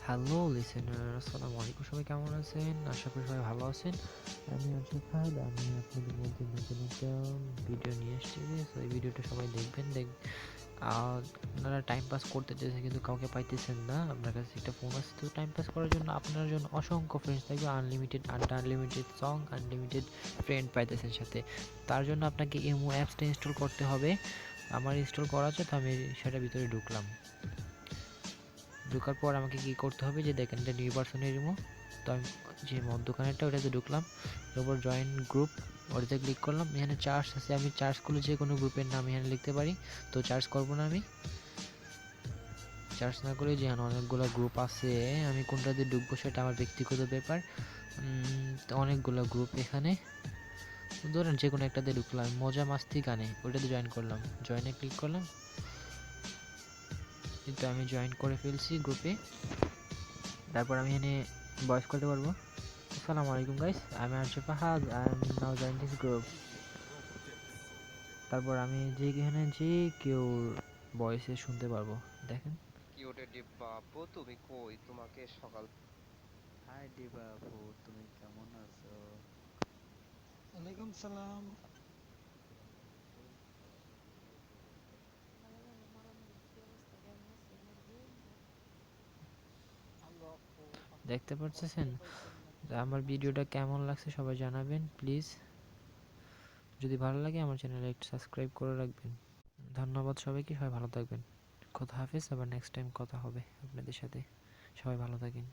Hello listener, আসসালামু আলাইকুম। সবাই কেমন আছেন? আশা করি সবাই ভালো আছেন। আমি আছি ফাহাদ। আমি আপনাদের মধ্যে নতুন একটা ভিডিও নিয়ে এসেছি। তো এই ভিডিওটা সবাই দেখবেন। আপনারা টাইম পাস করতে চাইছেন কিন্তু কাউকে পাইতেছেন না। আপনার কাছে একটা ফোন আছে, তো টাইম পাস করার জন্য আপনার জন্য অসংখ্য ফ্রেন্ডস থাকবে, আনলিমিটেড আড্ডা, আনলিমিটেড সং, আনলিমিটেড ফ্রেন্ড পাইতেছেন সাথে। তার জন্য আপনাকে ইমো অ্যাপসটা ইনস্টল করতে হবে। আমার ইনস্টল করা আছে, তো আমি সেটার ভিতরে ঢুকলাম। ঢোকার পর আমাকে কী করতে হবে, যে দেখেন এটা নিউ ভার্সনের ইমো। তো আমি যে মধ্যখানেরটা ওটাতে ঢুকলাম, তারপর জয়েন গ্রুপ ওটাতে ক্লিক করলাম। এখানে চার্জ আছে, আমি চার্জ করলে যে কোনো গ্রুপের নাম এখানে লিখতে পারি। তো চার্জ করব না, আমি চার্জ না করে যেখানে অনেকগুলো গ্রুপ আছে, আমি কোনটাতে ঢুকবো সেটা আমার ব্যক্তিগত ব্যাপার। তো অনেকগুলো গ্রুপ এখানে, ধরেন যে কোনো একটাতে ঢুকলাম। মজা মাস্তি গানে ওটাতে জয়েন করলাম, জয়েনে ক্লিক করলাম। কিন্তু আমি জয়েন করে ফেলছি গ্রুপে। তারপর আমি এখানে ভয়েস করতে পারবো। আসসালামু আলাইকুম গাইস, আমি RJ Fahad, I am now join this group. তারপর আমি যেখানে যে কেউ ভয়েসে শুনতে পারবো, দেখেন। কি ওটা ডিব্বা আপু, তুমি কই? তোমাকে সকাল। হাই দিবা আপু, তুমি কেমন আছো? ওয়ালাইকুম সালাম। হ্যালো আপু, আপনি দেখতে পাচ্ছেন? কণ্ঠই পাইতেন না, আমার ভিডিওটা কেমন লাগছে সবাই জানাবেন প্লিজ। যদি ভালো লাগে আমার চ্যানেলে একটু সাবস্ক্রাইব করে রাখবেন। ধন্যবাদ সবাইকে, সবাই ভালো থাকবেন। খোদা হাফেজ, আবার নেক্সট টাইম কথা হবে আপনাদের সাথে। সবাই ভালো থাকেন।